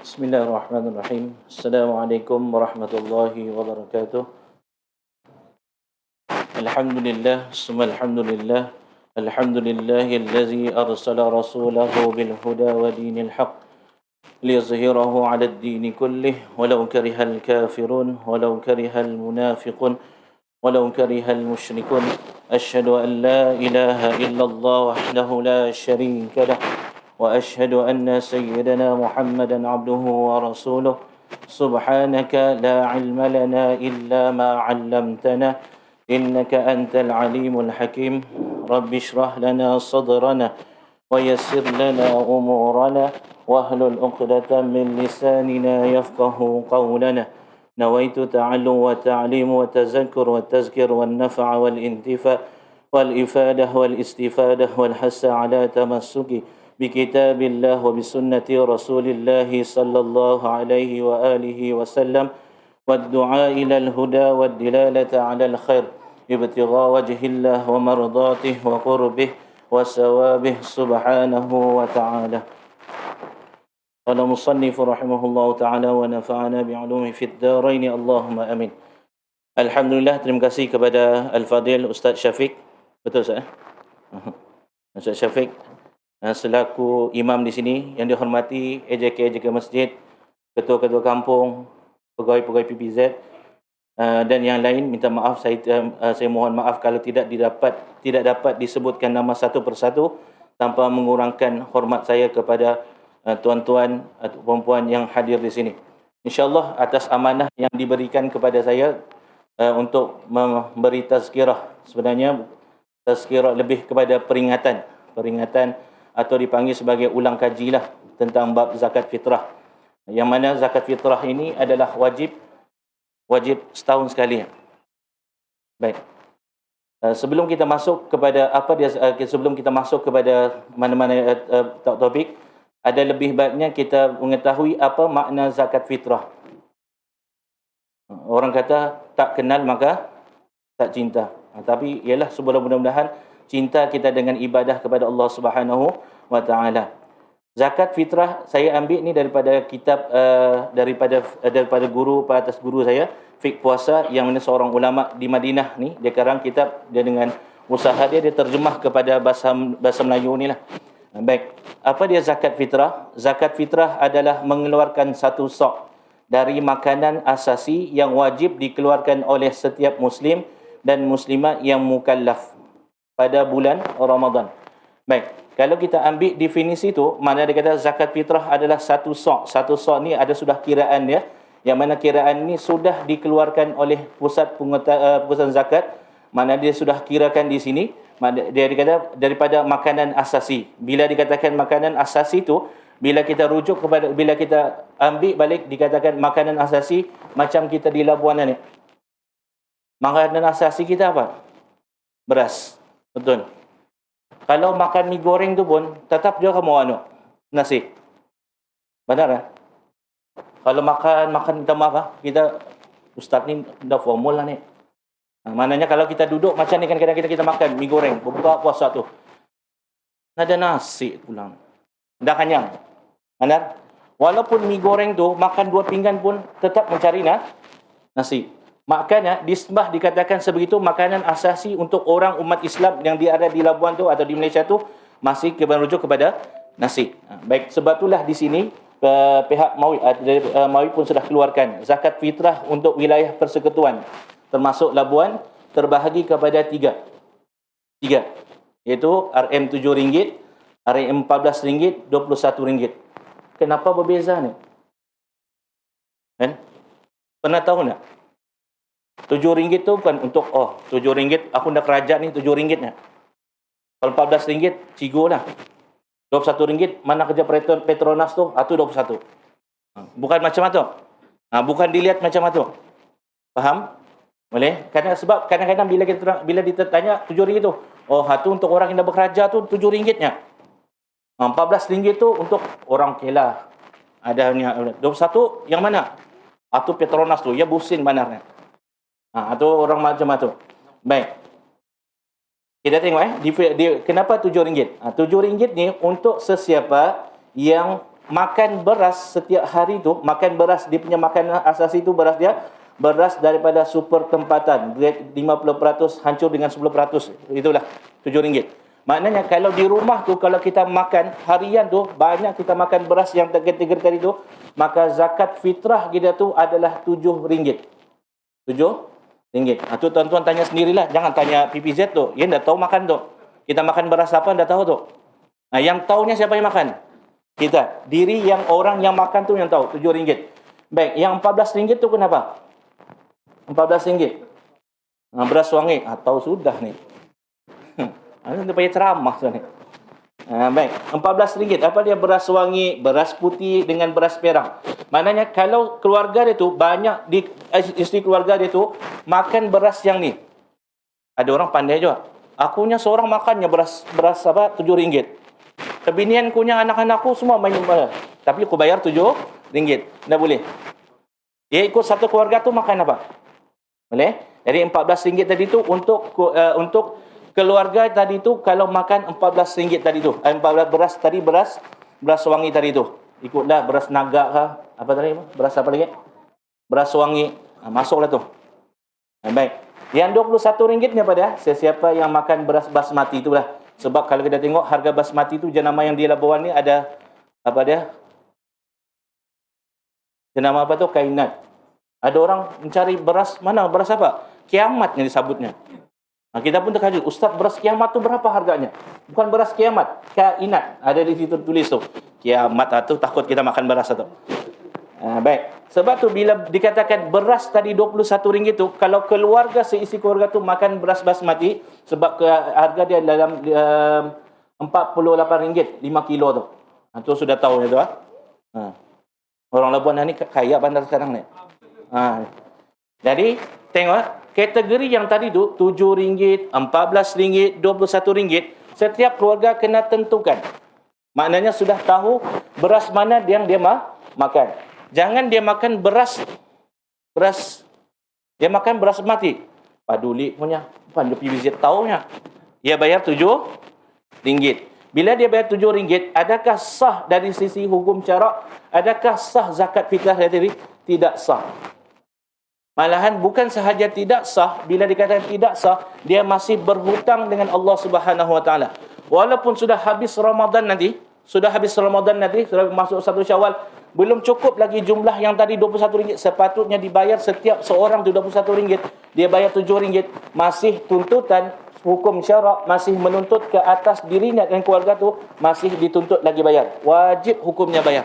Bismillahirrahmanirrahim. Assalamualaikum warahmatullahi wabarakatuh. Alhamdulillah, summa alhamdulillah. Alhamdulillahillazi arsala rasulahu bil huda wa dinil haq liyuzhirahu 'ala ad-din kullih walau karihal kafirun walau karihal munafiqun walau karihal musyrikun. Asyhadu an la ilaha illallah wahdahu la syarika lah وأشهد أن سيدنا محمدا عبده ورسوله سبحانك لا علم لنا إلا ما علمتنا إنك أنت العليم الحكيم رب اشرح لنا صدرنا ويسر لنا أمورنا واحلل عقدة من لساننا يفقه قولنا نويت تعلم وتعليم وتذكر والتذكير والنفع والانتفاع والإفادة والاستفادة والحث على تمسك بكتاب الله وبسنة رسول الله صلى الله عليه وآله وسلم والدعاء إلى الهدى والدلالة على الخير ابتغاء وجه الله ومرضاته وقربه وثوابه سبحانه وتعالى. قال المصنف رحمه الله تعالى ونفعنا بعلومه في الدارين اللهم آمين. Alhamdulillah, terima kasih kepada Al-Fadil Ustaz Syafiq. Betul Ustaz? Ustaz Syafiq selaku imam di sini, yang dihormati AJK masjid, ketua-ketua kampung, pegawai-pegawai PPZ dan yang lain, minta maaf, saya mohon maaf kalau tidak dapat disebutkan nama satu persatu tanpa mengurangkan hormat saya kepada tuan-tuan atau puan-puan yang hadir di sini. InsyaAllah atas amanah yang diberikan kepada saya untuk memberi tazkirah, sebenarnya tazkirah lebih kepada peringatan atau dipanggil sebagai ulang kajilah tentang bab zakat fitrah. Yang mana zakat fitrah ini adalah wajib setahun sekali. Baik. Sebelum kita masuk kepada mana-mana topik, ada lebih baiknya kita mengetahui apa makna zakat fitrah. Orang kata tak kenal maka tak cinta. Tapi ialah mudah-mudahan cinta kita dengan ibadah kepada Allah Subhanahu wa taala. Zakat fitrah saya ambil ni daripada kitab daripada guru atas guru saya, fiqh puasa, yang mana seorang ulama di Madinah ni, dia karang kitab, dia dengan usaha dia terjemah kepada bahasa Melayu ni lah. Baik, apa dia zakat fitrah? Zakat fitrah adalah mengeluarkan satu sok dari makanan asasi yang wajib dikeluarkan oleh setiap muslim dan muslimat yang mukallaf pada bulan Ramadan. Baik, kalau kita ambil definisi tu, mana dia kata zakat fitrah adalah satu sok. Satu sok ni ada sudah kiraan dia, yang mana kiraan ni sudah dikeluarkan oleh pusat pengurusan zakat, mana dia sudah kirakan di sini. Dia dikata daripada makanan asasi. Bila dikatakan makanan asasi tu, bila kita ambil balik, dikatakan makanan asasi macam kita di Labuan ni. Makanan asasi kita apa? Beras. Betul. Kalau makan mi goreng tu pun tetap juga kamu nasi. Benar kan? Kalau makan minta maaf kita ustaz ni dah formula ni. Maknanya kalau kita duduk macam ni kan, kadang-kadang kita makan mi goreng berbuka puasa tu. Ada nasi pulang. Dah kenyang. Benar? Walaupun mi goreng tu makan 2 pinggan pun tetap mencari nasi. Makanya disembah dikatakan sebegitu, makanan asasi untuk orang umat Islam yang dia ada di Labuan tu atau di Malaysia tu masih merujuk kepada nasi. Baik, sebab itulah di sini pihak MAWI pun sudah keluarkan zakat fitrah untuk wilayah persekutuan termasuk Labuan terbahagi kepada tiga, iaitu RM7, RM14, RM21. Kenapa berbeza ni? Kan? Pernah tahu tak? RM7 tu bukan untuk RM7 aku dah kerajaan ni RM7 nya. Kalau RM14 cigo lah. RM21 mana kerja Petronas tu, itu 21. Bukan macam tu. Bukan dilihat macam tu. Faham? Boleh? Sebab kadang-kadang bila ditanya RM7 tu, itu untuk orang yang dah bekerja tu RM7 nya. RM14 tu untuk orang kelah. Ada 21 yang mana? Itu Petronas tu, ya busin benarnya. Atau orang macam tu. Baik. Kita tengok kenapa RM7? RM7 ni untuk sesiapa yang makan beras setiap hari tu, makan beras, dia punya makanan asasi tu beras dia, beras daripada super tempatan, grade 50% hancur dengan 10%. Itulah RM7. Maknanya kalau di rumah tu, kalau kita makan harian tu, banyak kita makan beras yang terkategori tadi tu, maka zakat fitrah kita tu adalah RM7. RM7. Tu tuan-tuan tanya sendirilah. Jangan tanya PPZ tu. Dia dah tahu makan tu. Kita makan beras apa, dah tahu tu. Yang tahunya siapa yang makan? Kita. Diri yang orang yang makan tu yang tahu. RM7. Baik, yang RM14 tu kenapa? RM14. Beras wangi. Tahu sudah ni. Dia payah ceramah ni. Baik, RM14. Apa dia beras wangi, beras putih dengan beras perang? Maknanya kalau keluarga dia tu banyak, isteri keluarga dia tu makan beras yang ni. Ada orang pandai juga. Akunya seorang makannya beras apa? RM7. Kebinian kunya, anak-anakku semua main beras. Tapi aku bayar RM7. Tak boleh. Dia ikut satu keluarga tu makan apa? Boleh? Jadi RM14 tadi tu untuk keluarga tadi tu kalau makan RM14 tadi tu. Beras tadi beras wangi tadi tu. Ikutlah beras naga ke apa tadi? Beras apa lagi? Beras wangi. Masuklah tu. Baik. Yang RM21 ni apa dia? Sesiapa yang makan beras basmati tu lah. Sebab kalau kita tengok harga basmati tu, jenama yang di Labuan ni ada apa dia? Jenama apa tu? Kainat. Ada orang mencari beras mana? Beras apa? Kiamat yang disebutnya. Kita pun terkejut. Ustaz, beras kiamat tu berapa harganya? Bukan beras kiamat. Kainat. Ada di situ tulis tu. Kiamat tu takut kita makan beras tu. Baik. Sebab tu bila dikatakan beras tadi RM21 tu, kalau keluarga, seisi keluarga tu makan beras basmati, sebab harga dia dalam RM48 5 kilo tu. Tu sudah tahu tu. Orang Labuan ni kaya bandar sekarang ni. Jadi tengok kategori yang tadi tu RM7, RM14, RM21, setiap keluarga kena tentukan. Maknanya sudah tahu beras mana yang dia makan. Jangan dia makan beras dia makan beras mati. Paduli punya, pandai PBZ tahunya. Dia bayar RM7. Bila dia bayar RM7, adakah sah dari sisi hukum syarak? Adakah sah zakat fitrah tadi? Tidak sah. Malahan bukan sahaja tidak sah, bila dikatakan tidak sah, dia masih berhutang dengan Allah Subhanahu Wa Taala. Walaupun sudah habis Ramadan nanti, sudah masuk 1 Syawal, belum cukup lagi jumlah yang tadi RM21, sepatutnya dibayar setiap seorang tu RM21, dia bayar RM7, masih tuntutan hukum syarak masih menuntut ke atas dirinya dan keluarga tu, masih dituntut lagi bayar. Wajib hukumnya bayar.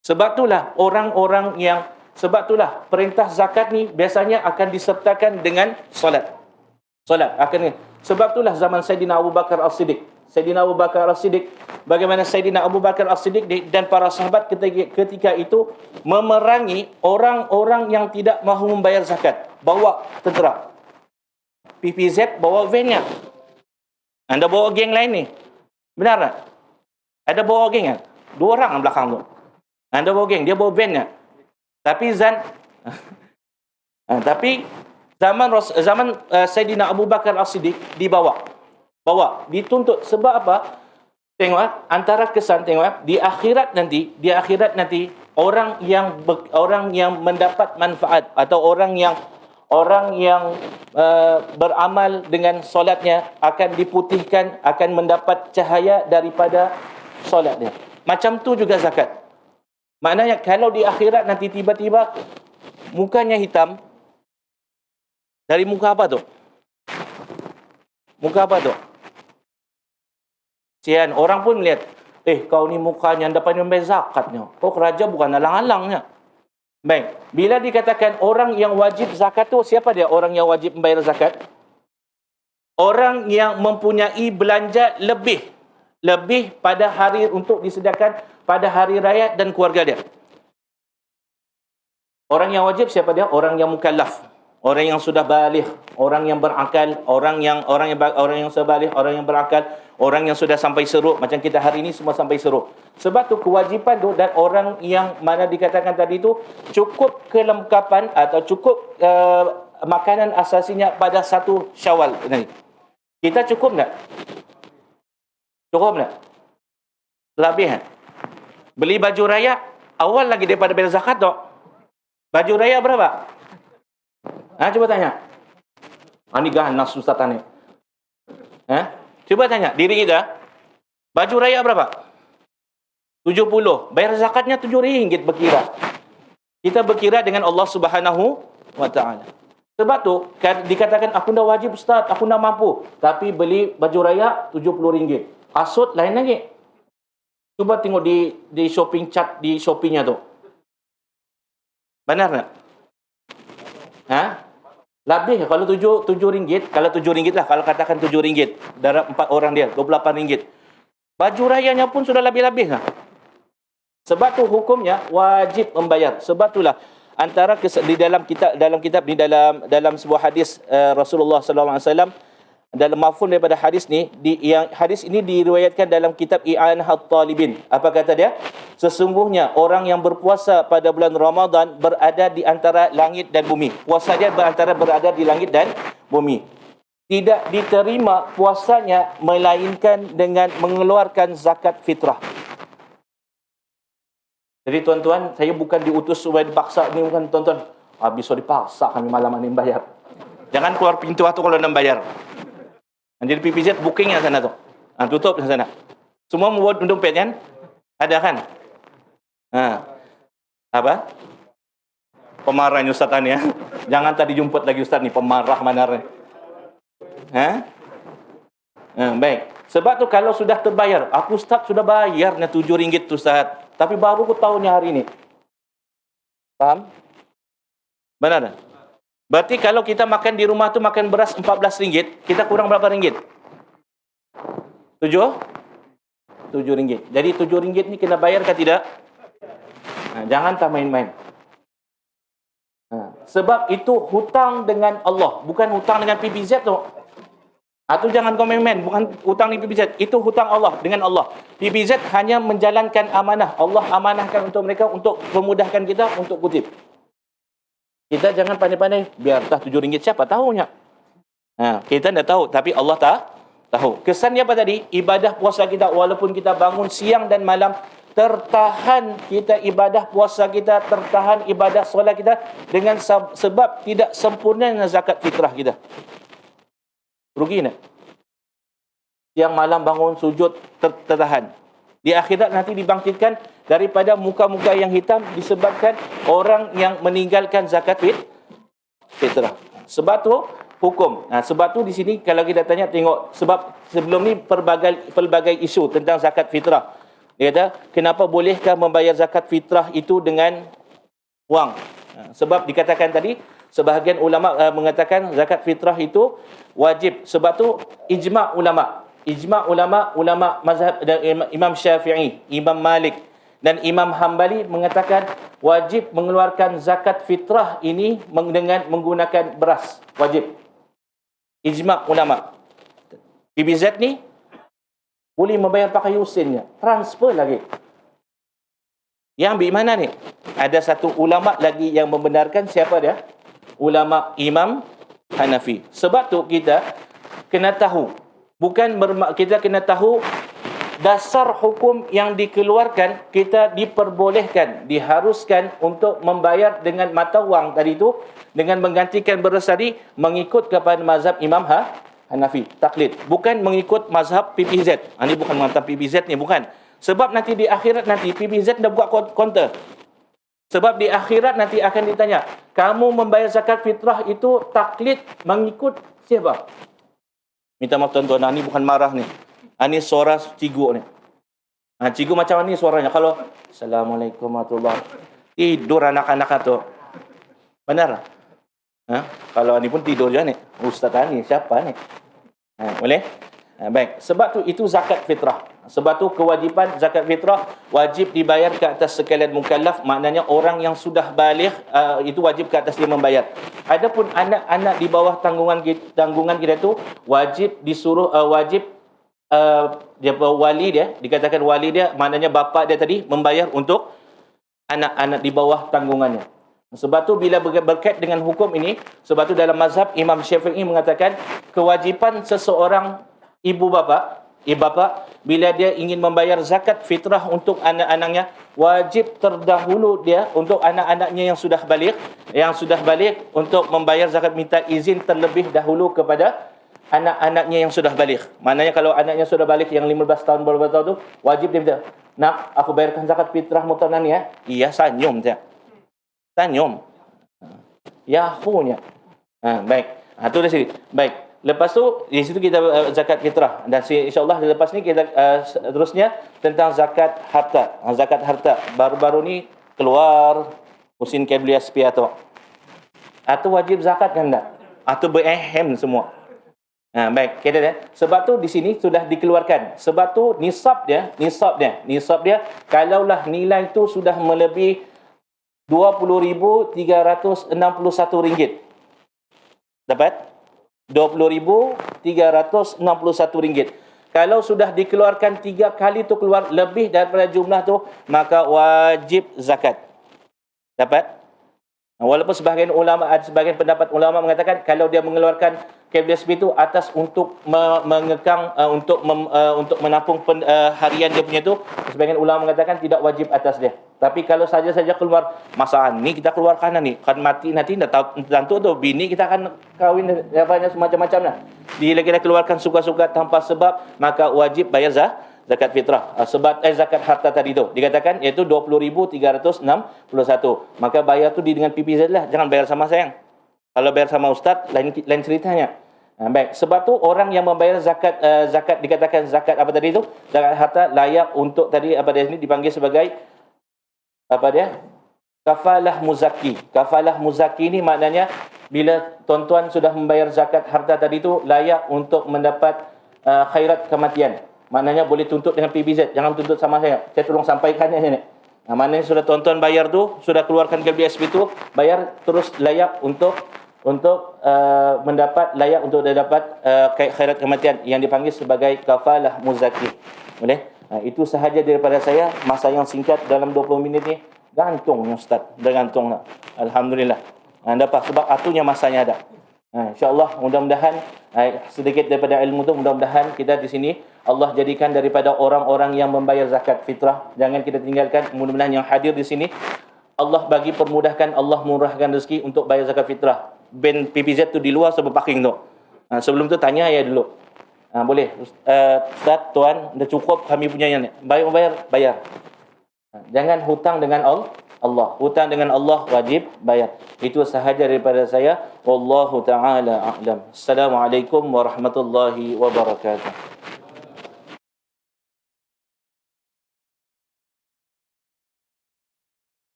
Sebab itulah perintah zakat ni biasanya akan disertakan dengan solat. Sebab itulah zaman Sayyidina Abu Bakar As-Siddiq. Bagaimana Sayyidina Abu Bakar As-Siddiq dan para sahabat ketika itu memerangi orang-orang yang tidak mahu membayar zakat. Bawa tentera. PPZ bawa van-nya. Anda bawa geng lain ni. Benar tak? Ada bawa geng kan? 2 orang belakang tu. Anda bawa geng, dia bawa van-nya. Tapi zaman Sayyidina Abu Bakar As-Siddiq dituntut. Sebab apa? Tengok antara kesan, tengok di akhirat nanti orang yang mendapat manfaat atau orang yang beramal dengan solatnya akan diputihkan, akan mendapat cahaya daripada solatnya. Macam tu juga zakat. Maknanya kalau di akhirat nanti tiba-tiba mukanya hitam, dari muka apa tu? Sian, orang pun melihat, kau ni mukanya dapat membayar zakatnya. Kau raja bukan alang-alangnya. Baik, bila dikatakan orang yang wajib zakat tu, siapa dia orang yang wajib membayar zakat? Orang yang mempunyai belanja lebih pada hari untuk disediakan pada hari raya dan keluarga dia. Orang yang wajib siapa dia? Orang yang mukallaf, orang yang sudah baligh, orang yang berakal, orang yang sudah baligh, orang yang berakal, orang yang sudah sampai seruk. Macam kita hari ini semua sampai seruk. Sebab tu kewajipan tu, dan orang yang mana dikatakan tadi tu cukup kelengkapan atau cukup makanan asasinya pada 1 Syawal ni. Kita cukup tak? Lebih kan? Beli baju raya awal lagi daripada bayar zakat tu. Baju raya berapa? Coba tanya. Ini ganas Ustaz tanya. Coba tanya diri kita. Baju raya berapa? 70. Bayar zakatnya RM7 berkira. Kita berkira dengan Allah Subhanahu wa taala. Sebab tu dikatakan aku dah wajib Ustaz, aku dah mampu, tapi beli baju raya RM70. Kasut lain lagi. Cuba tengok di shopping chat di Shopee-nya tu. Benar tak? Lebih kalau RM7, kalau RM7 lah, kalau katakan RM7 darab 4 orang dia, RM28. Baju rayanya pun sudah lebih-lebih lah. Sebab tu hukumnya wajib membayar. Sebab itulah antara di dalam kitab ni dalam sebuah hadis Rasulullah sallallahu alaihi wasallam, dalam mafhum daripada hadis ni, yang hadis ini diriwayatkan dalam kitab I'anahat Talibin. Apa kata dia? Sesungguhnya orang yang berpuasa pada bulan Ramadan berada di antara langit dan bumi. Puasa dia berada di langit dan bumi. Tidak diterima puasanya melainkan dengan mengeluarkan zakat fitrah. Jadi tuan-tuan, saya bukan diutus supaya dipaksa ni, bukan tuan-tuan. Habis dipaksa kami malam ni bayar. Jangan keluar pintu tu kalau nak bayar. Jadi PPZ booking yang sana tu. Tutup yang sana. Semua membuat dompet kan? Ada kan? Apa? Pemarah ni Ustaz ni ya. Jangan tadi jemput lagi Ustaz ni, pemarah mana ni. Baik. Sebab tu kalau sudah terbayar, aku Ustaz sudah bayar RM7 tu Ustaz. Tapi baru aku tahu ni hari ni. Faham? Benar tak? Berarti kalau kita makan di rumah tu makan beras RM14, kita kurang berapa ringgit? RM7. Jadi RM7 ni kena bayar ke tidak? Jangan tak main-main. Sebab itu hutang dengan Allah, bukan hutang dengan PBZ tu. Itu jangan kau main-main, bukan hutang di PBZ. Itu hutang Allah dengan Allah. PBZ hanya menjalankan amanah. Allah amanahkan untuk mereka untuk memudahkan kita untuk kutip. Kita jangan pandai-pandai, biar dah RM7, siapa tahunya. Kita dah tahu, tapi Allah tak tahu. Kesannya apa tadi? Ibadah puasa kita, walaupun kita bangun siang dan malam, tertahan kita ibadah puasa kita, tertahan ibadah solat kita dengan sebab tidak sempurnanya zakat fitrah kita. Rugi tak? Siang malam bangun sujud tertahan. Di akhirat nanti dibangkitkan daripada muka-muka yang hitam disebabkan orang yang meninggalkan zakat fitrah. Sebab tu hukum. Sebab tu di sini kalau kita tanya tengok, sebab sebelum ni pelbagai isu tentang zakat fitrah. Dia kata, kenapa bolehkah membayar zakat fitrah itu dengan wang? Sebab dikatakan tadi, sebahagian ulama mengatakan zakat fitrah itu wajib. Sebab tu ijma' ulama. Ijma' ulama mazhab Imam Syafi'i, Imam Malik dan Imam Hambali mengatakan wajib mengeluarkan zakat fitrah ini dengan menggunakan beras. Wajib. Ijma' ulama. PBZ ni boleh membayar pakai yusinnya. Transfer lagi. Yang ambil mana ni? Ada satu ulama lagi yang membenarkan, siapa dia? Ulama Imam Hanafi. Sebab tu kita kena tahu, kita kena tahu dasar hukum yang dikeluarkan, kita diperbolehkan, diharuskan untuk membayar dengan mata wang tadi tu, dengan menggantikan beras tadi, mengikut kepada mazhab Imam Hanafi, taklid. Bukan mengikut mazhab PPZ. Ini bukan mazhab PPZ ni, bukan. Sebab nanti di akhirat nanti PPZ dah buat counter. Sebab di akhirat nanti akan ditanya, kamu membayar zakat fitrah itu taklid mengikut siapa? Minta maaf tuan-tuan, ini bukan marah ni. Ini suara cikgu ni. Cikgu macam ni suaranya. Kalau Assalamualaikum warahmatullahi wabarakatuh, tidur anak-anak tu. Benar? Kalau ni pun tidur je ni. Ustaz ni siapa ni? Boleh? Baik. Sebab tu itu zakat fitrah. Sebab tu kewajipan zakat fitrah wajib dibayar ke atas sekalian mukallaf. Maknanya orang yang sudah baligh itu wajib ke atas dia membayar. Adapun anak-anak di bawah tanggungan kita tu wajib disuruh dia wali dia, dikatakan wali dia, maknanya bapa dia tadi membayar untuk anak-anak di bawah tanggungannya. Sebab tu bila berkait dengan hukum ini, sebab tu dalam mazhab Imam Syafi'i mengatakan kewajipan seseorang ibu bapa bapa bila dia ingin membayar zakat fitrah untuk anak-anaknya, wajib terdahulu dia untuk anak-anaknya yang sudah balik untuk membayar zakat, minta izin terlebih dahulu kepada anak-anaknya yang sudah balik. Maknanya kalau anaknya sudah balik yang 15 tahun, berapa tahun tu, wajib dia minta, "Nak, aku bayarkan zakat fitrah tahun ni ya." Iya, senyum dia. Senyum. Yahunya. Baik. Itu dari sini. Baik. Lepas tu di situ kita zakat fitrah, dan insya-Allah lepas ni kita terusnya tentang zakat harta. Zakat harta baru-baru ni keluar musim KBS piato. Atau wajib zakat kan tak? Atau berehem semua. Baik, kita dah. Sebab tu di sini sudah dikeluarkan. Sebab tu nisab dia kalaulah nilai tu sudah melebihi RM20,361. Dapat? RM20,361. Kalau sudah dikeluarkan 3 kali tu keluar lebih daripada jumlah tu, maka wajib zakat. Dapat? Walaupun sebahagian pendapat ulama mengatakan kalau dia mengeluarkan KBSP itu atas untuk mengekang untuk menampung harian dia punya tu, sebahagian ulama mengatakan tidak wajib atas dia. Tapi kalau saja keluar masa ni kita keluarkan ni, kan mati nanti dah tahu tentu tu bini kita akan kahwin apa semacam-macam lah. Bila kita keluarkan suka-suka tanpa sebab, maka wajib bayar zakat fitrah. Sebab zakat harta tadi tu dikatakan iaitu 20,361. Maka bayar tu dengan PPZ lah, jangan bayar sama sayang. Kalau bayar sama ustaz lain ceritanya. Baik, sebab tu orang yang membayar zakat dikatakan zakat apa tadi tu? Zakat harta layak untuk tadi apa dia ni dipanggil sebagai apa dia? Kafalah muzaki. Kafalah muzaki ni maknanya bila tuan-tuan sudah membayar zakat harta tadi tu layak untuk mendapat khairat kematian. Maknanya boleh tuntut dengan PBZ, jangan tuntut sama saya. Saya tolong sampaikannya ni. Maknanya sudah tuan-tuan bayar tu, sudah keluarkan KBSP tu, bayar terus layak untuk mendapat layak untuk dapat khairat kematian yang dipanggil sebagai kafalah muzaki. Boleh? Itu sahaja daripada saya, masa yang singkat dalam 20 minit ni. Gantung ustaz, dah gantung lah. Alhamdulillah. Dapat sebab atunya masanya ada. InsyaAllah mudah-mudahan sedikit daripada ilmu tu, mudah-mudahan kita di sini Allah jadikan daripada orang-orang yang membayar zakat fitrah. Jangan kita tinggalkan. Mudah-mudahan yang hadir di sini Allah bagi permudahkan, Allah murahkan rezeki untuk bayar zakat fitrah. Ben PPZ tu di luar sebab parking tu. Sebelum tu tanya ya dulu. Boleh Ustaz, tuan, dah cukup kami punya yang ni. Bayar. Jangan hutang dengan Allah. Hutang dengan Allah wajib bayar. Itu sahaja daripada saya. Wallahu ta'ala a'lam. Assalamualaikum warahmatullahi wabarakatuh.